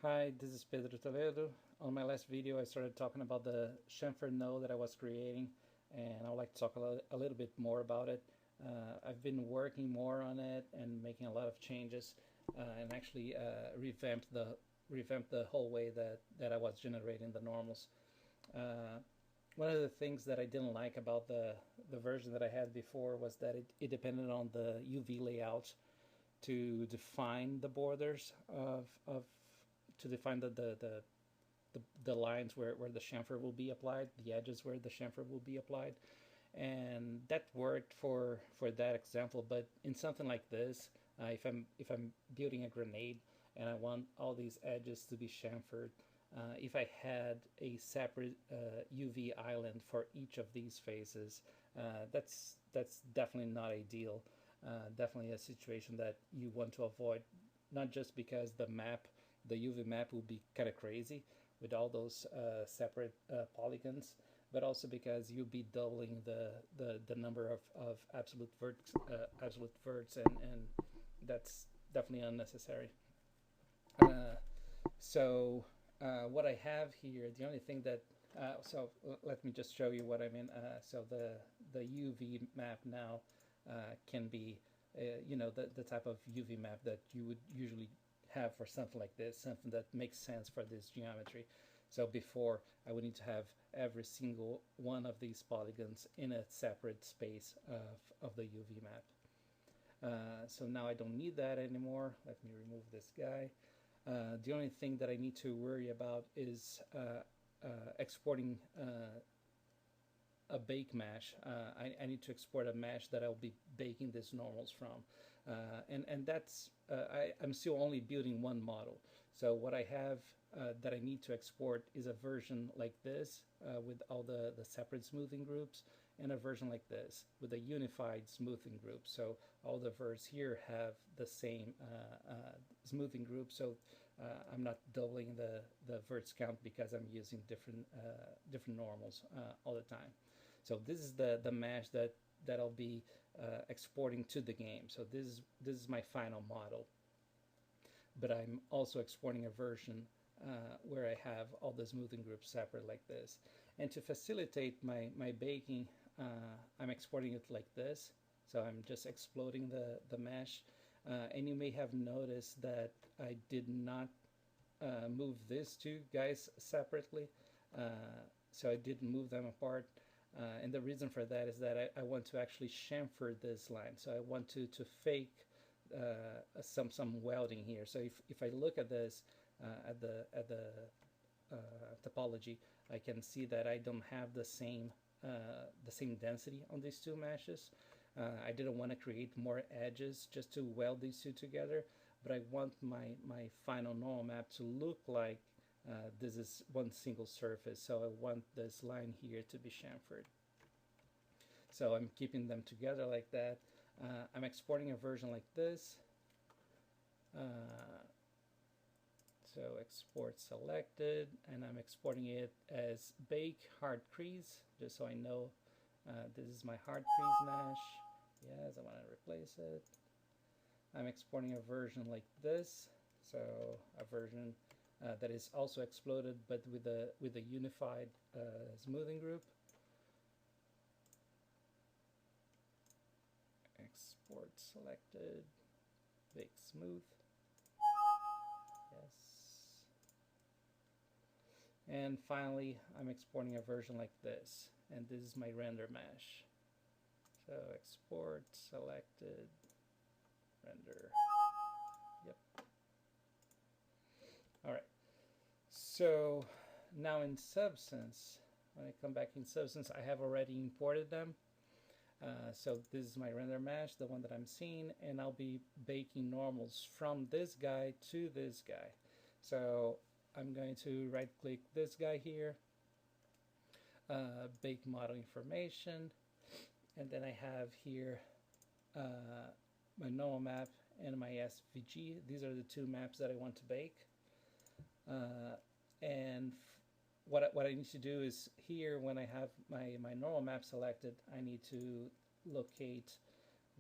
Hi, this is Pedro Toledo. On my last video, I started talking about the chamfer node that I was creating, and I would like to talk a little bit more about it. I've been working more on it and making a lot of changes, and actually revamped the whole way that I was generating the normals. Uh, One of the things that I didn't like about the version that I had before was that it depended on the UV layout to define the borders of to define the lines where the chamfer will be applied, the edges where the chamfer will be applied, and that worked for that example. But in something like this, if I'm building a grenade and I want all these edges to be chamfered, if I had a separate UV island for each of these faces, that's definitely not ideal. Definitely a situation that you want to avoid, not just because the UV map will be kind of crazy with all those separate polygons, but also because you'll be doubling the number of absolute verts, and that's definitely unnecessary. Uh, so what I have here, the only thing that let me just show you what I mean. So the UV map now can be the type of UV map that you would usually have for something like this, something that makes sense for this geometry. So before, I would need to have every single one of these polygons in a separate space of the UV map. So now I don't need that anymore. Let me remove this guy. The only thing that I need to worry about is exporting a bake mesh. I need to export a mesh that I'll be baking these normals from. And that's, I'm still only building one model. So what I have that I need to export is a version like this with all the separate smoothing groups, and a version like this with a unified smoothing group. So all the verts here have the same smoothing group. So I'm not doubling the verts count because I'm using different normals all the time. So this is the mesh that I'll be exporting to the game. So this is my final model, but I'm also exporting a version where I have all the smoothing groups separate like this. And to facilitate my baking, I'm exporting it like this. So I'm just exploding the mesh. And you may have noticed that I did not move these two guys separately. So I didn't move them apart. And the reason for that is that I want to actually chamfer this line. So I want to fake some welding here. So if I look at this at the topology, I can see that I don't have the same density on these two meshes. I didn't want to create more edges just to weld these two together, but I want my final normal map to look like this is one single surface. So I want this line here to be chamfered. So I'm keeping them together like that. I'm exporting a version like this. So export selected, and I'm exporting it as bake hard crease, just so I know this is my hard crease mesh. Yes, I want to replace it. I'm exporting a version like this, so a version that is also exploded, but with a unified smoothing group. Export selected, bake smooth. Yes. And finally, I'm exporting a version like this, and this is my render mesh. So export selected, render. Yep. All right. So now in Substance, when I come back in Substance, I have already imported them. So this is my render mesh, the one that I'm seeing, and I'll be baking normals from this guy to this guy. So I'm going to right click this guy here, bake model information, and then I have here my normal map and my SVG. These are the two maps that I want to bake. And what I need to do is here, when I have my normal map selected, I need to locate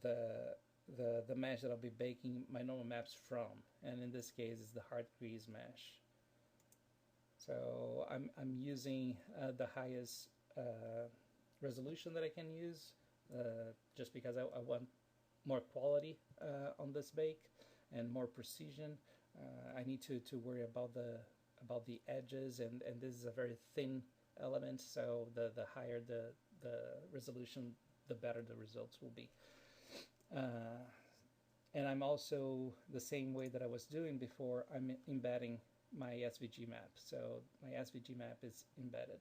the mesh that I'll be baking my normal maps from, and in this case is the hard grease mesh. So I'm using the highest resolution that I can use, just because I want more quality on this bake and more precision. I need to worry about the edges, and this is a very thin element, so the higher the resolution, the better the results will be. And I'm also, the same way that I was doing before, I'm embedding my SVG map. So my SVG map is embedded.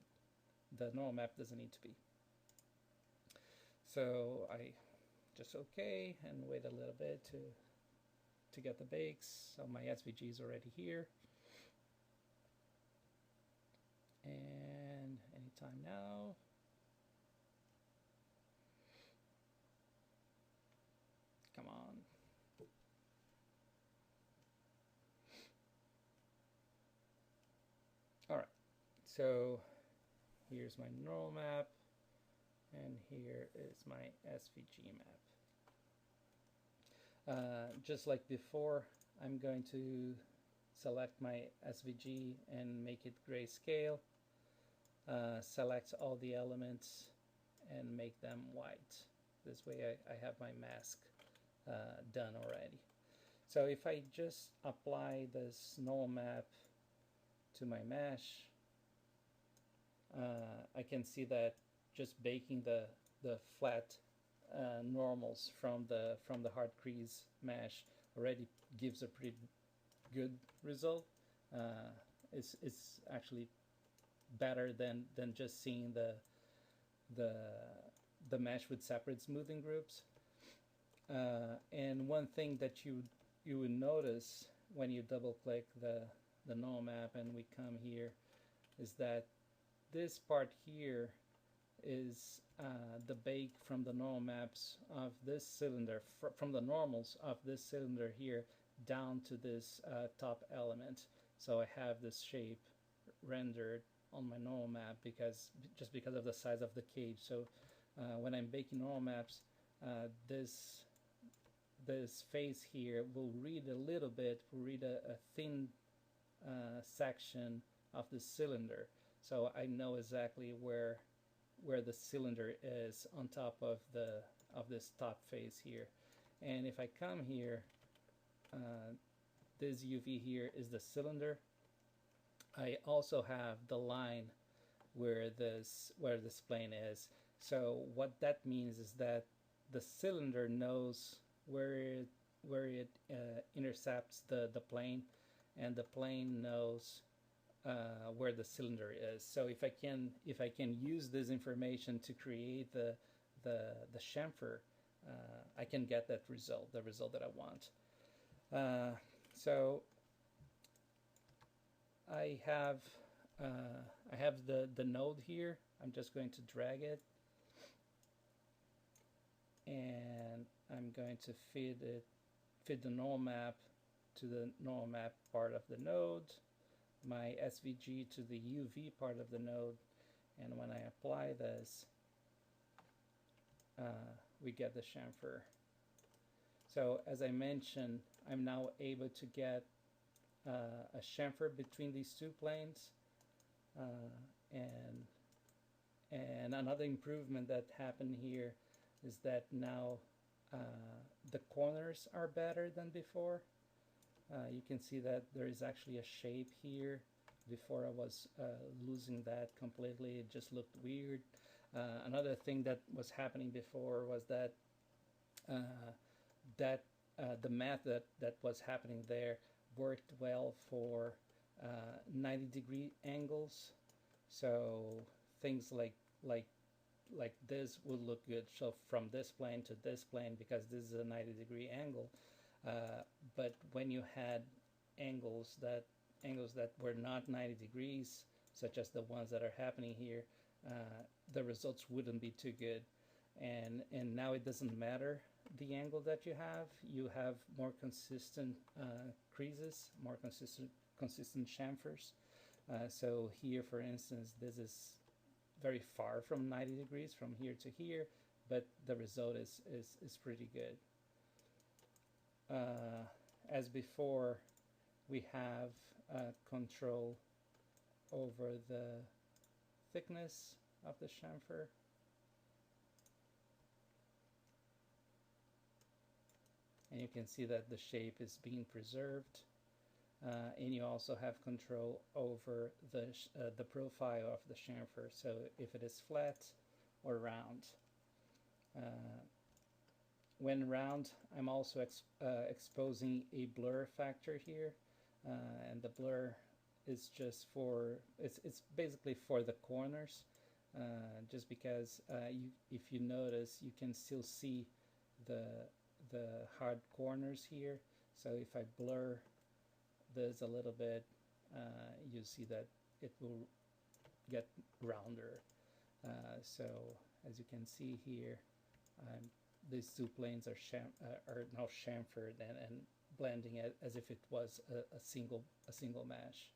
The normal map doesn't need to be. So I just OK and wait a little bit to get the bakes. So my SVG is already here. And anytime now. Come on. All right, so here's my normal map, and here is my SVG map. Just like before, I'm going to select my SVG and make it grayscale, select all the elements and make them white. This way I have my mask done already. So if I just apply this normal map to my mesh, I can see that just baking the flat normals from the hard crease mesh already gives a pretty good result. It's actually better than just seeing the mesh with separate smoothing groups. And one thing that you would notice when you double click the normal map and we come here is that this part here is the bake from the normal maps of this cylinder, from the normals of this cylinder here down to this top element. So I have this shape rendered on my normal map just because of the size of the cage. So when I'm baking normal maps, this face here will read a little bit, will read a thin section of the cylinder, so I know exactly where the cylinder is on top of this top face here. And if I come here, this UV here is the cylinder. I also have the line where this plane is. So what that means is that the cylinder knows where it intercepts the plane, and the plane knows where the cylinder is. So if I can use this information to create the chamfer, I can get that result, the result that I want. So I have the node here. I'm just going to drag it, and I'm going to feed the normal map to the normal map part of the node, my SVG to the UV part of the node, and when I apply this, we get the chamfer. So as I mentioned, I'm now able to get a chamfer between these two planes, and another improvement that happened here is that now the corners are better than before. You can see that there is actually a shape here. Before I was losing that completely. It just looked weird. Another thing that was happening before was that the math that was happening there worked well for 90-degree angles. So things like this would look good. So from this plane to this plane, because this is a 90-degree angle. But when you had angles that were not 90 degrees, such as the ones that are happening here, the results wouldn't be too good. And now it doesn't matter the angle that you have more consistent creases, more consistent chamfers. So here, for instance, this is very far from 90 degrees from here to here, but the result is pretty good. As before, we have control over the thickness of the chamfer. And you can see that the shape is being preserved. And you also have control over the profile of the chamfer, so if it is flat or round. When round, I'm also exposing a blur factor here, and the blur is just for, it's basically for the corners, just because if you notice, you can still see the hard corners here. So if I blur this a little bit, you see that it will get rounder. So as you can see here, these two planes are now chamfered and blending it as if it was a single mesh.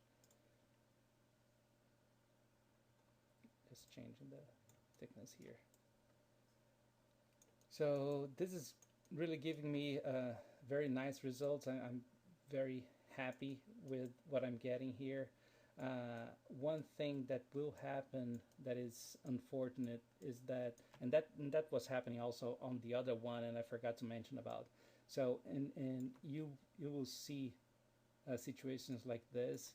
Just changing the thickness here. So this is really giving me very nice results. I'm very happy with what I'm getting here. One thing that will happen that is unfortunate is that, and that was happening also on the other one, and I forgot to mention about. So, and you will see situations like this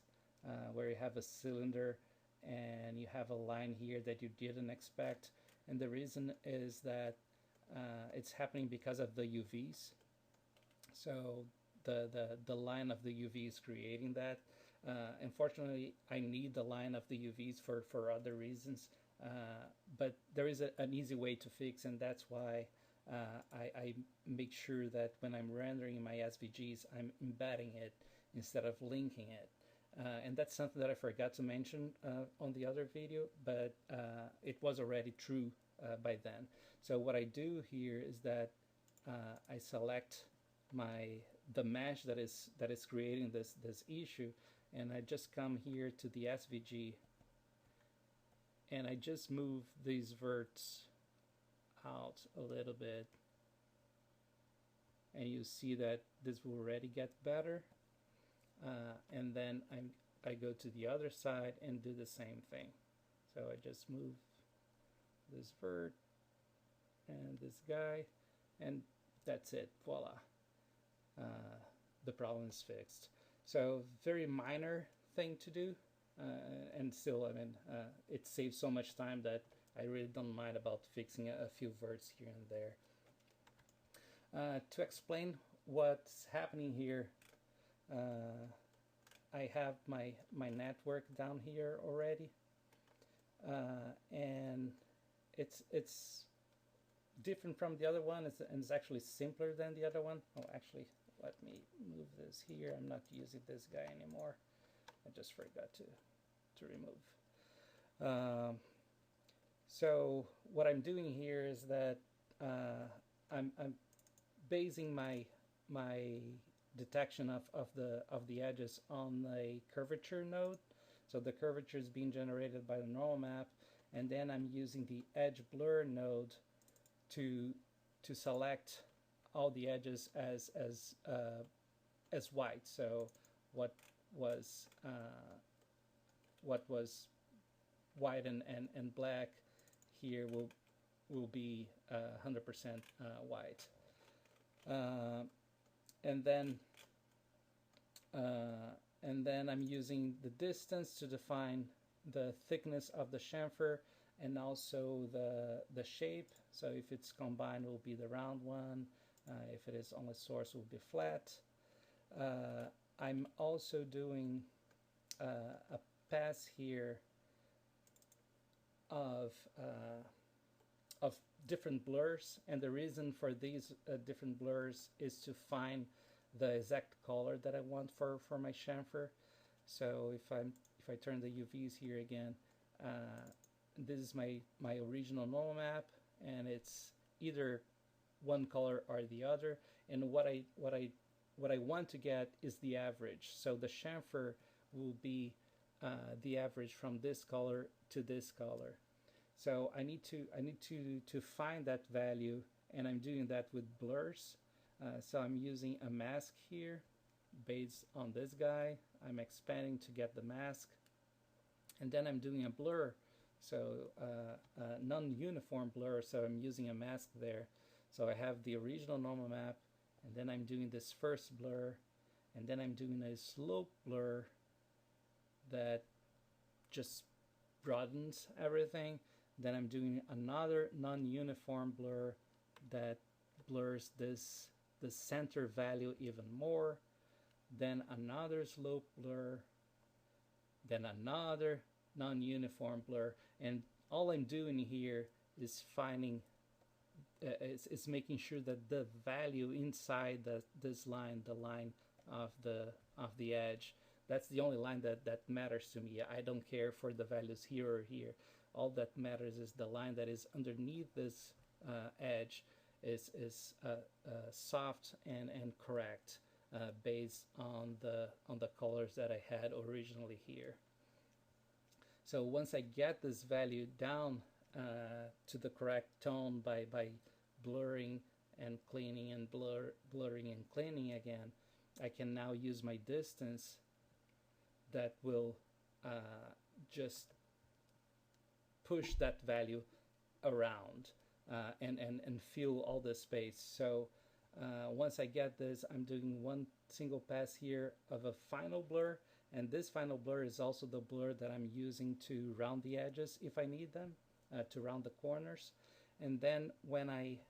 where you have a cylinder and you have a line here that you didn't expect, and the reason is that it's happening because of the UVs. So the line of the UV is creating that. Unfortunately, I need the line of the UVs for other reasons, but there is an easy way to fix, and that's why I make sure that when I'm rendering my SVGs, I'm embedding it instead of linking it. And that's something that I forgot to mention on the other video, but it was already true by then. So what I do here is that I select the mesh that is creating this issue, and I just come here to the SVG and I just move these verts out a little bit, and you see that this will already get better. And then I go to the other side and do the same thing. So I just move this vert and this guy, and that's it. Voila. The problem is fixed. So very minor thing to do, and still, I mean, it saves so much time that I really don't mind about fixing a few verts here and there. To explain what's happening here, I have my network down here already, and it's different from the other one, and it's actually simpler than the other one. Oh, actually, let me move this here. I'm not using this guy anymore. I just forgot to remove. So what I'm doing here is that I'm basing my detection of the edges on a curvature node. So the curvature is being generated by the normal map, and then I'm using the edge blur node to select all the edges as white. So what was white and black here will be 100% white. And then I'm using the distance to define the thickness of the chamfer and also the shape. So if it's combined, it will be the round one. If it is only source, it will be flat. I'm also doing a pass here of different blurs, and the reason for these different blurs is to find the exact color that I want for my chamfer. So if I turn the UVs here again, this is my original normal map, and it's either one color or the other. And what I want to get is the average. So the chamfer will be the average from this color to this color. So I need to find that value, and I'm doing that with blurs. So I'm using a mask here based on this guy. I'm expanding to get the mask, And then I'm doing a blur, so a non-uniform blur, so I'm using a mask there. So I have the original normal map, and then I'm doing this first blur, and then I'm doing a slope blur that just broadens everything. Then I'm doing another non-uniform blur that blurs the center value even more. Then another slope blur, then another non-uniform blur, and all I'm doing here is finding it's making sure that the value inside this line, the line of the edge, that's the only line that matters to me. I don't care for the values here or here. All that matters is the line that is underneath this edge is soft and correct, based on the colors that I had originally here. So once I get this value down to the correct tone by blurring and cleaning and blurring and cleaning again, I can now use my distance that will just push that value around and fill all the space. So once I get this, I'm doing one single pass here of a final blur, and this final blur is also the blur that I'm using to round the edges if I need them, to round the corners. And then when I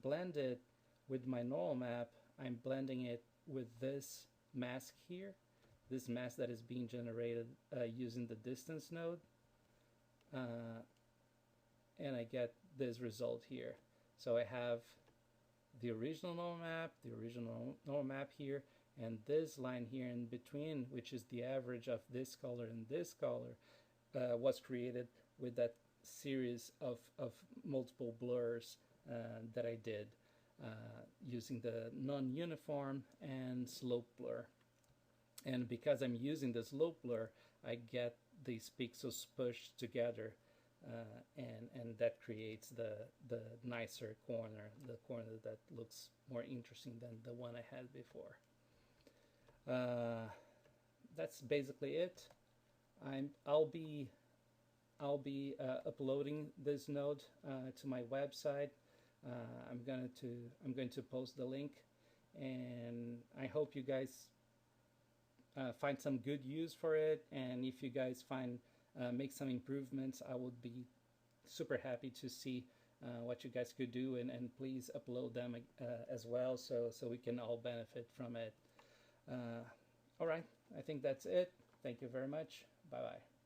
blend it with my normal map, I'm blending it with this mask here, this mask that is being generated using the distance node, and I get this result here. So I have the original normal map here, and this line here in between, which is the average of this color and this color, was created with that series of multiple blurs that I did using the non-uniform and slope blur. And because I'm using the slope blur, I get these pixels pushed together, and that creates the nicer corner, the corner that looks more interesting than the one I had before. That's basically it. I'll be uploading this node to my website. I'm going to post the link, and I hope you guys find some good use for it. And if you guys make some improvements, I would be super happy to see what you guys could do, and please upload them as well, so we can all benefit from it. All right, I think that's it. Thank you very much. Bye bye.